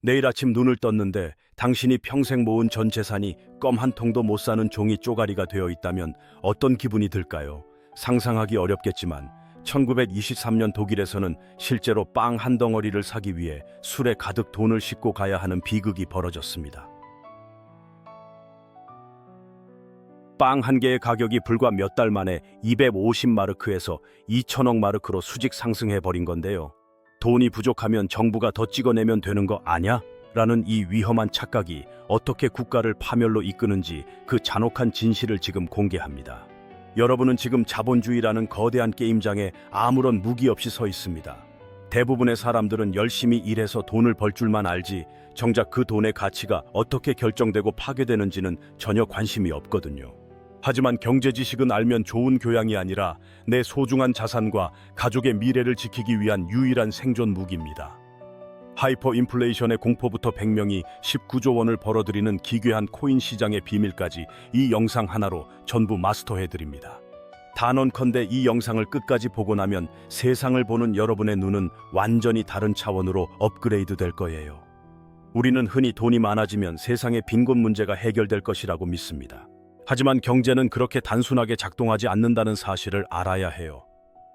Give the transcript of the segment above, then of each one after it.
내일 아침 눈을 떴는데 당신이 평생 모은 전 재산이 껌 한 통도 못 사는 종이 쪼가리가 되어 있다면 어떤 기분이 들까요? 상상하기 어렵겠지만 1923년 독일에서는 실제로 빵 한 덩어리를 사기 위해 술에 가득 돈을 싣고 가야 하는 비극이 벌어졌습니다. 빵 한 개의 가격이 불과 몇 달 만에 250마르크에서 2천억 마르크로 수직 상승해 버린 건데요. 돈이 부족하면 정부가 더 찍어내면 되는 거 아냐? 라는 이 위험한 착각이 어떻게 국가를 파멸로 이끄는지 그 잔혹한 진실을 지금 공개합니다. 여러분은 지금 자본주의라는 거대한 게임장에 아무런 무기 없이 서 있습니다. 대부분의 사람들은 열심히 일해서 돈을 벌 줄만 알지 정작 그 돈의 가치가 어떻게 결정되고 파괴되는지는 전혀 관심이 없거든요. 하지만 경제 지식은 알면 좋은 교양이 아니라 내 소중한 자산과 가족의 미래를 지키기 위한 유일한 생존 무기입니다. 하이퍼 인플레이션의 공포부터 100명이 19조 원을 벌어들이는 기괴한 코인 시장의 비밀까지 이 영상 하나로 전부 마스터해드립니다. 단언컨대 이 영상을 끝까지 보고 나면 세상을 보는 여러분의 눈은 완전히 다른 차원으로 업그레이드 될 거예요. 우리는 흔히 돈이 많아지면 세상의 빈곤 문제가 해결될 것이라고 믿습니다. 하지만 경제는 그렇게 단순하게 작동하지 않는다는 사실을 알아야 해요.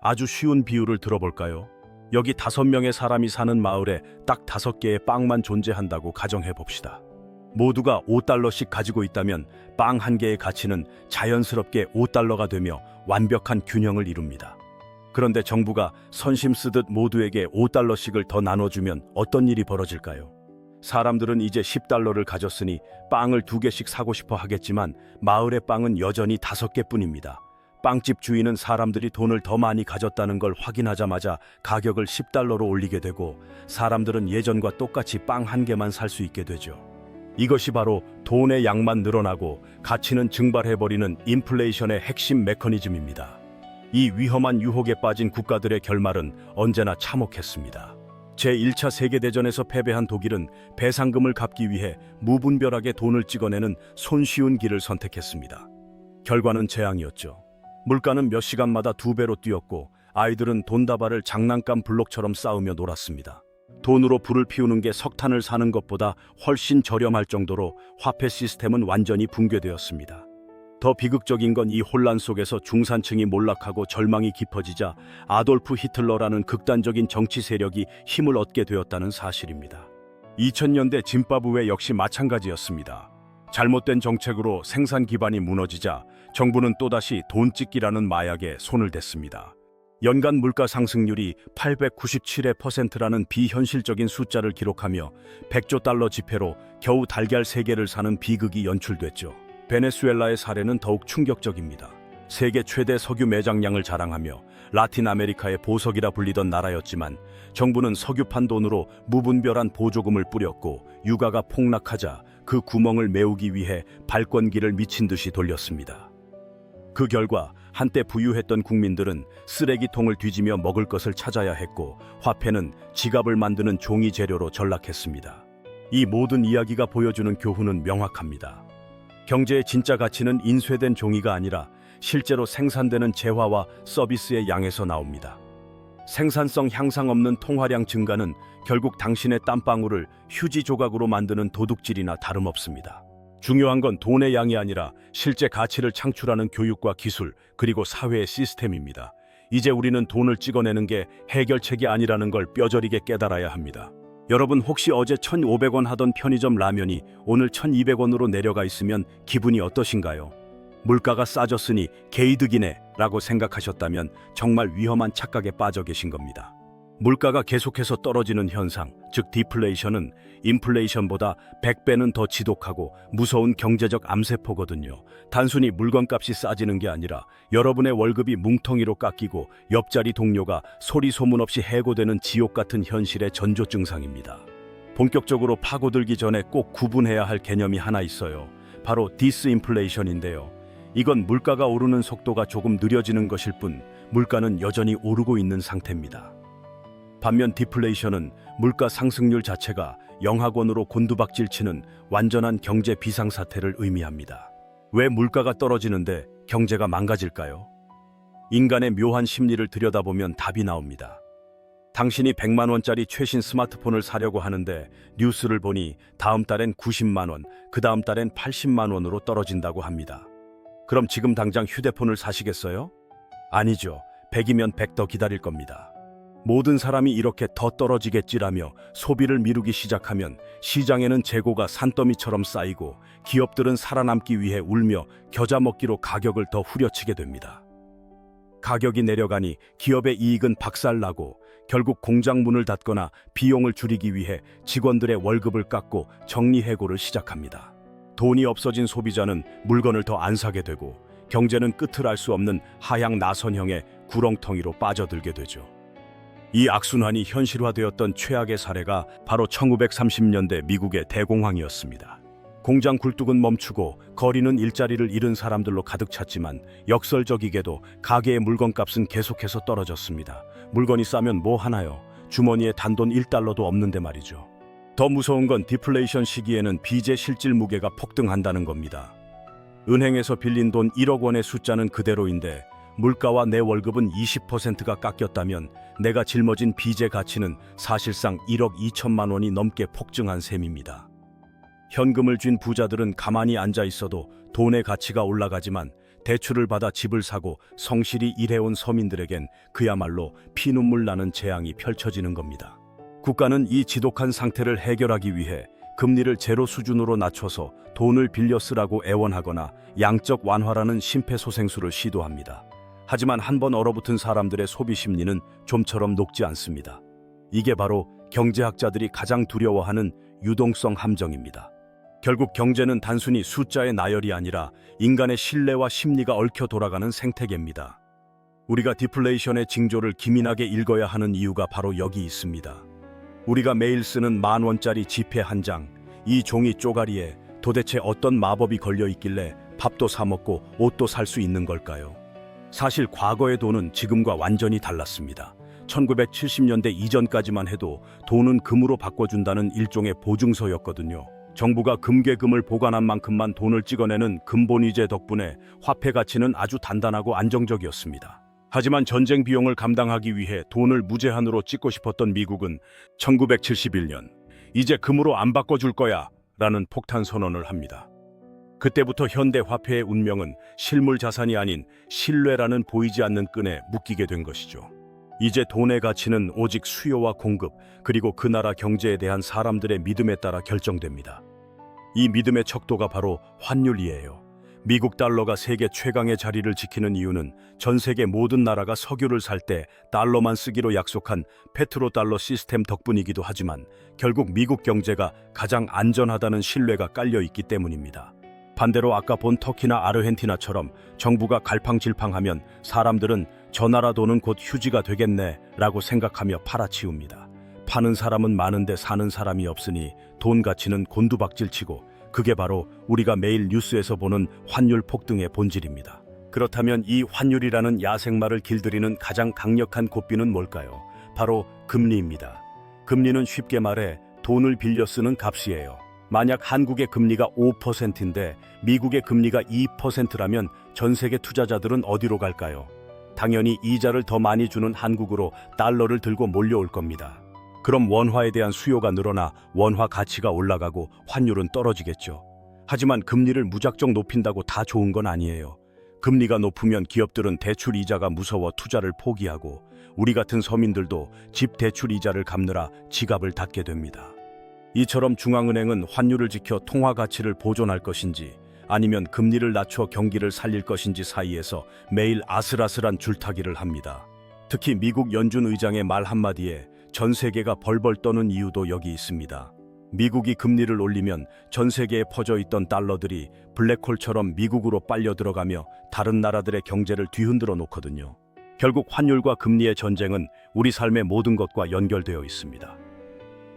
아주 쉬운 비유를 들어볼까요? 여기 5명의 사람이 사는 마을에 딱 5개의 빵만 존재한다고 가정해 봅시다. 모두가 5달러씩 가지고 있다면 빵 한 개의 가치는 자연스럽게 5달러가 되며 완벽한 균형을 이룹니다. 그런데 정부가 선심 쓰듯 모두에게 5달러씩을 더 나눠주면 어떤 일이 벌어질까요? 사람들은 이제 10달러를 가졌으니 빵을 2개씩 사고 싶어 하겠지만 마을의 빵은 여전히 5개뿐입니다. 빵집 주인은 사람들이 돈을 더 많이 가졌다는 걸 확인하자마자 가격을 10달러로 올리게 되고 사람들은 예전과 똑같이 빵 한 개만 살 수 있게 되죠. 이것이 바로 돈의 양만 늘어나고 가치는 증발해버리는 인플레이션의 핵심 메커니즘입니다. 이 위험한 유혹에 빠진 국가들의 결말은 언제나 참혹했습니다. 제1차 세계대전에서 패배한 독일은 배상금을 갚기 위해 무분별하게 돈을 찍어내는 손쉬운 길을 선택했습니다. 결과는 재앙이었죠. 물가는 몇 시간마다 2배로 뛰었고 아이들은 돈다발을 장난감 블록처럼 쌓으며 놀았습니다. 돈으로 불을 피우는 게 석탄을 사는 것보다 훨씬 저렴할 정도로 화폐 시스템은 완전히 붕괴되었습니다. 더 비극적인 건 이 혼란 속에서 중산층이 몰락하고 절망이 깊어지자 아돌프 히틀러라는 극단적인 정치 세력이 힘을 얻게 되었다는 사실입니다. 2000년대 짐바브웨 역시 마찬가지였습니다. 잘못된 정책으로 생산 기반이 무너지자 정부는 또다시 돈찍기라는 마약에 손을 댔습니다. 연간 물가 상승률이 897%라는 비현실적인 숫자를 기록하며 100조 달러 지폐로 겨우 달걀 3개를 사는 비극이 연출됐죠. 베네수엘라의 사례는 더욱 충격적입니다. 세계 최대 석유 매장량을 자랑하며 라틴 아메리카의 보석이라 불리던 나라였지만 정부는 석유판 돈으로 무분별한 보조금을 뿌렸고 유가가 폭락하자 그 구멍을 메우기 위해 발권기를 미친 듯이 돌렸습니다. 그 결과 한때 부유했던 국민들은 쓰레기통을 뒤지며 먹을 것을 찾아야 했고 화폐는 지갑을 만드는 종이 재료로 전락했습니다. 이 모든 이야기가 보여주는 교훈은 명확합니다. 경제의 진짜 가치는 인쇄된 종이가 아니라 실제로 생산되는 재화와 서비스의 양에서 나옵니다. 생산성 향상 없는 통화량 증가는 결국 당신의 땀방울을 휴지 조각으로 만드는 도둑질이나 다름없습니다. 중요한 건 돈의 양이 아니라 실제 가치를 창출하는 교육과 기술, 그리고 사회의 시스템입니다. 이제 우리는 돈을 찍어내는 게 해결책이 아니라는 걸 뼈저리게 깨달아야 합니다. 여러분 혹시 어제 1,500원 하던 편의점 라면이 오늘 1,200원으로 내려가 있으면 기분이 어떠신가요? 물가가 싸졌으니 개이득이네 라고 생각하셨다면 정말 위험한 착각에 빠져 계신 겁니다. 물가가 계속해서 떨어지는 현상, 즉 디플레이션은 인플레이션보다 100배는 더 지독하고 무서운 경제적 암세포거든요. 단순히 물건값이 싸지는 게 아니라 여러분의 월급이 뭉텅이로 깎이고 옆자리 동료가 소리 소문 없이 해고되는 지옥 같은 현실의 전조 증상입니다. 본격적으로 파고들기 전에 꼭 구분해야 할 개념이 하나 있어요. 바로 디스인플레이션인데요. 이건 물가가 오르는 속도가 조금 느려지는 것일 뿐 물가는 여전히 오르고 있는 상태입니다. 반면 디플레이션은 물가 상승률 자체가 영하권으로 곤두박질치는 완전한 경제 비상사태를 의미합니다. 왜 물가가 떨어지는데 경제가 망가질까요? 인간의 묘한 심리를 들여다보면 답이 나옵니다. 당신이 100만 원짜리 최신 스마트폰을 사려고 하는데 뉴스를 보니 다음 달엔 90만 원, 그 다음 달엔 80만 원으로 떨어진다고 합니다. 그럼 지금 당장 휴대폰을 사시겠어요? 아니죠. 100이면 100 더 기다릴 겁니다. 모든 사람이 이렇게 더 떨어지겠지라며 소비를 미루기 시작하면 시장에는 재고가 산더미처럼 쌓이고 기업들은 살아남기 위해 울며 겨자 먹기로 가격을 더 후려치게 됩니다. 가격이 내려가니 기업의 이익은 박살나고 결국 공장 문을 닫거나 비용을 줄이기 위해 직원들의 월급을 깎고 정리해고를 시작합니다. 돈이 없어진 소비자는 물건을 더 안 사게 되고 경제는 끝을 알 수 없는 하향 나선형의 구렁텅이로 빠져들게 되죠. 이 악순환이 현실화되었던 최악의 사례가 바로 1930년대 미국의 대공황이었습니다. 공장 굴뚝은 멈추고 거리는 일자리를 잃은 사람들로 가득 찼지만 역설적이게도 가게의 물건값은 계속해서 떨어졌습니다. 물건이 싸면 뭐 하나요? 주머니에 단돈 1달러도 없는데 말이죠. 더 무서운 건 디플레이션 시기에는 빚의 실질 무게가 폭등한다는 겁니다. 은행에서 빌린 돈 1억 원의 숫자는 그대로인데 물가와 내 월급은 20%가 깎였다면 내가 짊어진 빚의 가치는 사실상 1억 2천만 원이 넘게 폭증한 셈입니다. 현금을 쥔 부자들은 가만히 앉아 있어도 돈의 가치가 올라가지만 대출을 받아 집을 사고 성실히 일해온 서민들에겐 그야말로 피눈물 나는 재앙이 펼쳐지는 겁니다. 국가는 이 지독한 상태를 해결하기 위해 금리를 제로 수준으로 낮춰서 돈을 빌려 쓰라고 애원하거나 양적 완화라는 심폐소생술을 시도합니다. 하지만 한번 얼어붙은 사람들의 소비 심리는 좀처럼 녹지 않습니다. 이게 바로 경제학자들이 가장 두려워하는 유동성 함정입니다. 결국 경제는 단순히 숫자의 나열이 아니라 인간의 신뢰와 심리가 얽혀 돌아가는 생태계입니다. 우리가 디플레이션의 징조를 기민하게 읽어야 하는 이유가 바로 여기 있습니다. 우리가 매일 쓰는 10,000원짜리 지폐 한 장, 이 종이 쪼가리에 도대체 어떤 마법이 걸려 있길래 밥도 사 먹고 옷도 살 수 있는 걸까요? 사실 과거의 돈은 지금과 완전히 달랐습니다. 1970년대 이전까지만 해도 돈은 금으로 바꿔준다는 일종의 보증서였거든요. 정부가 금괴금을 보관한 만큼만 돈을 찍어내는 금본위제 덕분에 화폐 가치는 아주 단단하고 안정적이었습니다. 하지만 전쟁 비용을 감당하기 위해 돈을 무제한으로 찍고 싶었던 미국은 1971년 이제 금으로 안 바꿔줄 거야 라는 폭탄 선언을 합니다. 그때부터 현대 화폐의 운명은 실물 자산이 아닌 신뢰라는 보이지 않는 끈에 묶이게 된 것이죠. 이제 돈의 가치는 오직 수요와 공급, 그리고 그 나라 경제에 대한 사람들의 믿음에 따라 결정됩니다. 이 믿음의 척도가 바로 환율이에요. 미국 달러가 세계 최강의 자리를 지키는 이유는 전 세계 모든 나라가 석유를 살 때 달러만 쓰기로 약속한 페트로달러 시스템 덕분이기도 하지만 결국 미국 경제가 가장 안전하다는 신뢰가 깔려 있기 때문입니다. 반대로 아까 본 터키나 아르헨티나처럼 정부가 갈팡질팡하면 사람들은 저 나라 돈은 곧 휴지가 되겠네 라고 생각하며 팔아치웁니다. 파는 사람은 많은데 사는 사람이 없으니 돈 가치는 곤두박질치고 그게 바로 우리가 매일 뉴스에서 보는 환율 폭등의 본질입니다. 그렇다면 이 환율이라는 야생마를 길들이는 가장 강력한 고삐는 뭘까요? 바로 금리입니다. 금리는 쉽게 말해 돈을 빌려 쓰는 값이에요. 만약 한국의 금리가 5%인데 미국의 금리가 2%라면 전 세계 투자자들은 어디로 갈까요? 당연히 이자를 더 많이 주는 한국으로 달러를 들고 몰려올 겁니다. 그럼 원화에 대한 수요가 늘어나 원화 가치가 올라가고 환율은 떨어지겠죠. 하지만 금리를 무작정 높인다고 다 좋은 건 아니에요. 금리가 높으면 기업들은 대출 이자가 무서워 투자를 포기하고 우리 같은 서민들도 집 대출 이자를 갚느라 지갑을 닫게 됩니다. 이처럼 중앙은행은 환율을 지켜 통화 가치를 보존할 것인지 아니면 금리를 낮춰 경기를 살릴 것인지 사이에서 매일 아슬아슬한 줄타기를 합니다. 특히 미국 연준 의장의 말 한마디에 전 세계가 벌벌 떠는 이유도 여기 있습니다. 미국이 금리를 올리면 전 세계에 퍼져 있던 달러들이 블랙홀처럼 미국으로 빨려 들어가며 다른 나라들의 경제를 뒤흔들어 놓거든요. 결국 환율과 금리의 전쟁은 우리 삶의 모든 것과 연결되어 있습니다.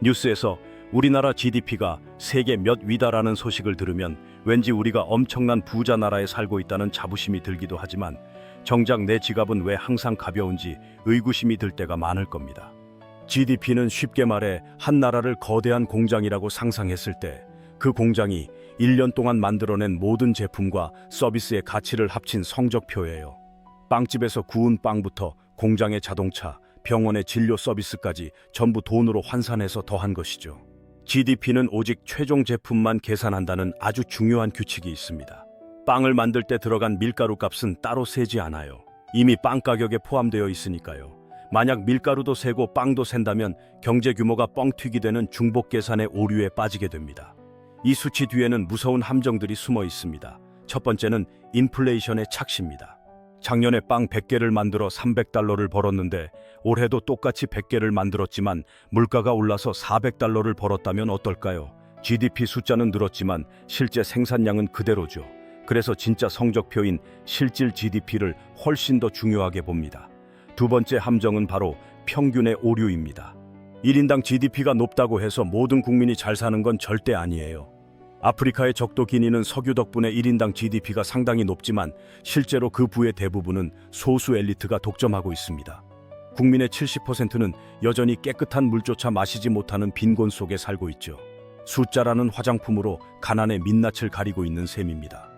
뉴스에서 우리나라 GDP가 세계 몇 위다라는 소식을 들으면 왠지 우리가 엄청난 부자 나라에 살고 있다는 자부심이 들기도 하지만 정작 내 지갑은 왜 항상 가벼운지 의구심이 들 때가 많을 겁니다. GDP는 쉽게 말해 한 나라를 거대한 공장이라고 상상했을 때 그 공장이 1년 동안 만들어낸 모든 제품과 서비스의 가치를 합친 성적표예요. 빵집에서 구운 빵부터 공장의 자동차, 병원의 진료 서비스까지 전부 돈으로 환산해서 더한 것이죠. GDP는 오직 최종 제품만 계산한다는 아주 중요한 규칙이 있습니다. 빵을 만들 때 들어간 밀가루 값은 따로 세지 않아요. 이미 빵 가격에 포함되어 있으니까요. 만약 밀가루도 세고 빵도 센다면 경제 규모가 뻥튀기 되는 중복 계산의 오류에 빠지게 됩니다. 이 수치 뒤에는 무서운 함정들이 숨어 있습니다. 첫 번째는 인플레이션의 착시입니다. 작년에 빵 100개를 만들어 $300를 벌었는데 올해도 똑같이 100개를 만들었지만 물가가 올라서 $400를 벌었다면 어떨까요? GDP 숫자는 늘었지만 실제 생산량은 그대로죠. 그래서 진짜 성적표인 실질 GDP를 훨씬 더 중요하게 봅니다. 두 번째 함정은 바로 평균의 오류입니다. 1인당 GDP가 높다고 해서 모든 국민이 잘 사는 건 절대 아니에요. 아프리카의 적도 기니는 석유 덕분에 1인당 GDP가 상당히 높지만 실제로 그 부의 대부분은 소수 엘리트가 독점하고 있습니다. 국민의 70%는 여전히 깨끗한 물조차 마시지 못하는 빈곤 속에 살고 있죠. 숫자라는 화장품으로 가난의 민낯을 가리고 있는 셈입니다.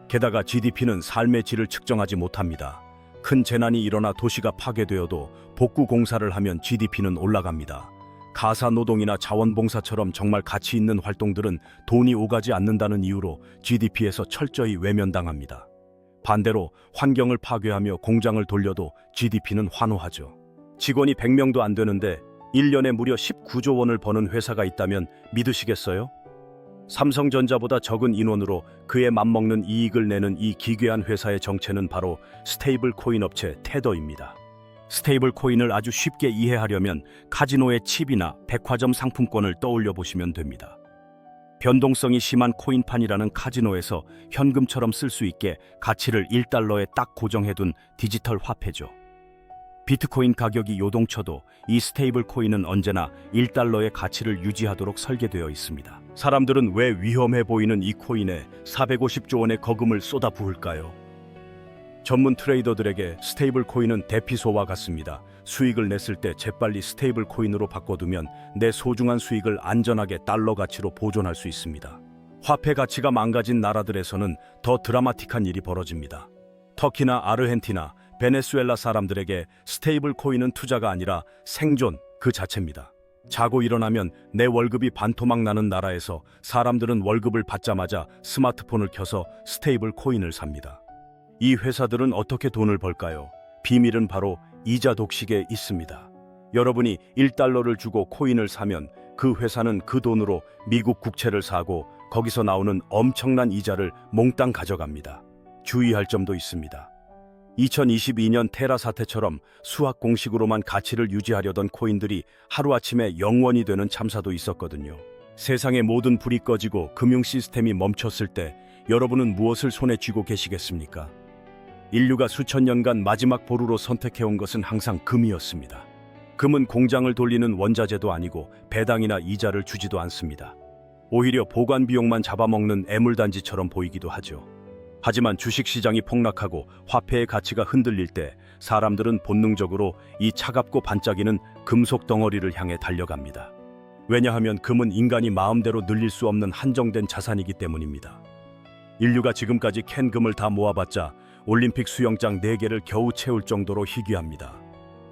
게다가 GDP는 삶의 질을 측정하지 못합니다. 큰 재난이 일어나 도시가 파괴되어도 복구 공사를 하면 GDP는 올라갑니다. 가사노동이나 자원봉사처럼 정말 가치 있는 활동들은 돈이 오가지 않는다는 이유로 GDP에서 철저히 외면당합니다. 반대로 환경을 파괴하며 공장을 돌려도 GDP는 환호하죠. 직원이 100명도 안 되는데 1년에 무려 19조 원을 버는 회사가 있다면 믿으시겠어요? 삼성전자보다 적은 인원으로 그에 맞먹는 이익을 내는 이 기괴한 회사의 정체는 바로 스테이블 코인 업체 테더입니다. 스테이블 코인을 아주 쉽게 이해하려면 카지노의 칩이나 백화점 상품권을 떠올려 보시면 됩니다. 변동성이 심한 코인판이라는 카지노에서 현금처럼 쓸 수 있게 가치를 $1에 딱 고정해둔 디지털 화폐죠. 비트코인 가격이 요동쳐도 이 스테이블 코인은 언제나 $1의 가치를 유지하도록 설계되어 있습니다. 사람들은 왜 위험해 보이는 이 코인에 450조 원의 거금을 쏟아 부을까요? 전문 트레이더들에게 스테이블 코인은 대피소와 같습니다. 수익을 냈을 때 재빨리 스테이블 코인으로 바꿔두면 내 소중한 수익을 안전하게 달러 가치로 보존할 수 있습니다. 화폐 가치가 망가진 나라들에서는 더 드라마틱한 일이 벌어집니다. 터키나 아르헨티나, 베네수엘라 사람들에게 스테이블 코인은 투자가 아니라 생존 그 자체입니다. 자고 일어나면 내 월급이 반토막 나는 나라에서 사람들은 월급을 받자마자 스마트폰을 켜서 스테이블 코인을 삽니다. 이 회사들은 어떻게 돈을 벌까요? 비밀은 바로 이자 독식에 있습니다. 여러분이 $1를 주고 코인을 사면 그 회사는 그 돈으로 미국 국채를 사고 거기서 나오는 엄청난 이자를 몽땅 가져갑니다. 주의할 점도 있습니다. 2022년 테라 사태처럼 수학 공식으로만 가치를 유지하려던 코인들이 하루아침에 0원이 되는 참사도 있었거든요. 세상의 모든 불이 꺼지고 금융 시스템이 멈췄을 때 여러분은 무엇을 손에 쥐고 계시겠습니까? 인류가 수천 년간 마지막 보루로 선택해온 것은 항상 금이었습니다. 금은 공장을 돌리는 원자재도 아니고 배당이나 이자를 주지도 않습니다. 오히려 보관 비용만 잡아먹는 애물단지처럼 보이기도 하죠. 하지만 주식시장이 폭락하고 화폐의 가치가 흔들릴 때 사람들은 본능적으로 이 차갑고 반짝이는 금속 덩어리를 향해 달려갑니다. 왜냐하면 금은 인간이 마음대로 늘릴 수 없는 한정된 자산이기 때문입니다. 인류가 지금까지 캔 금을 다 모아봤자 올림픽 수영장 4개를 겨우 채울 정도로 희귀합니다.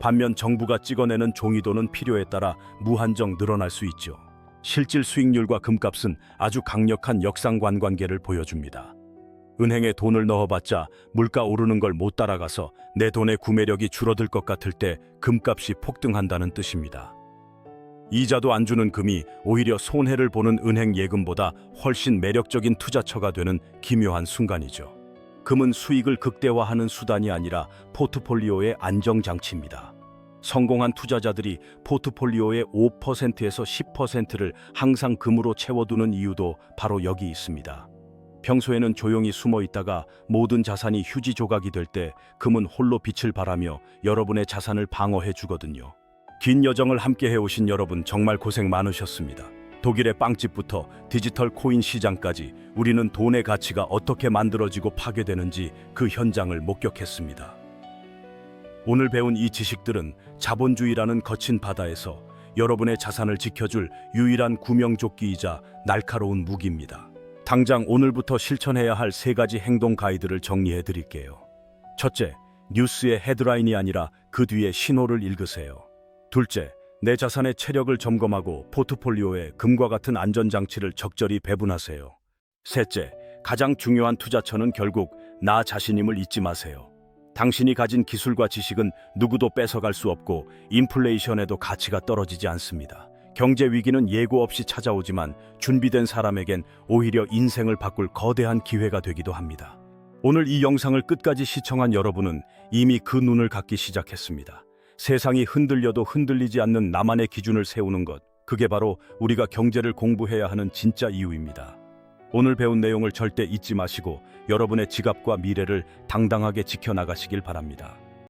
반면 정부가 찍어내는 종이돈은 필요에 따라 무한정 늘어날 수 있죠. 실질 수익률과 금값은 아주 강력한 역상관관계를 보여줍니다. 은행에 돈을 넣어봤자 물가 오르는 걸 못 따라가서 내 돈의 구매력이 줄어들 것 같을 때 금값이 폭등한다는 뜻입니다. 이자도 안 주는 금이 오히려 손해를 보는 은행 예금보다 훨씬 매력적인 투자처가 되는 기묘한 순간이죠. 금은 수익을 극대화하는 수단이 아니라 포트폴리오의 안정장치입니다. 성공한 투자자들이 포트폴리오의 5%에서 10%를 항상 금으로 채워두는 이유도 바로 여기 있습니다. 평소에는 조용히 숨어 있다가 모든 자산이 휴지 조각이 될 때 금은 홀로 빛을 발하며 여러분의 자산을 방어해 주거든요. 긴 여정을 함께 해오신 여러분 정말 고생 많으셨습니다. 독일의 빵집부터 디지털 코인 시장까지 우리는 돈의 가치가 어떻게 만들어지고 파괴되는지 그 현장을 목격했습니다. 오늘 배운 이 지식들은 자본주의라는 거친 바다에서 여러분의 자산을 지켜줄 유일한 구명조끼이자 날카로운 무기입니다. 당장 오늘부터 실천해야 할 3가지 행동 가이드를 정리해 드릴게요. 첫째, 뉴스의 헤드라인이 아니라 그 뒤에 신호를 읽으세요. 둘째, 내 자산의 체력을 점검하고 포트폴리오에 금과 같은 안전장치를 적절히 배분하세요. 셋째, 가장 중요한 투자처는 결국 나 자신임을 잊지 마세요. 당신이 가진 기술과 지식은 누구도 뺏어갈 수 없고 인플레이션에도 가치가 떨어지지 않습니다. 경제 위기는 예고 없이 찾아오지만 준비된 사람에겐 오히려 인생을 바꿀 거대한 기회가 되기도 합니다. 오늘 이 영상을 끝까지 시청한 여러분은 이미 그 눈을 갖기 시작했습니다. 세상이 흔들려도 흔들리지 않는 나만의 기준을 세우는 것, 그게 바로 우리가 경제를 공부해야 하는 진짜 이유입니다. 오늘 배운 내용을 절대 잊지 마시고 여러분의 지갑과 미래를 당당하게 지켜나가시길 바랍니다.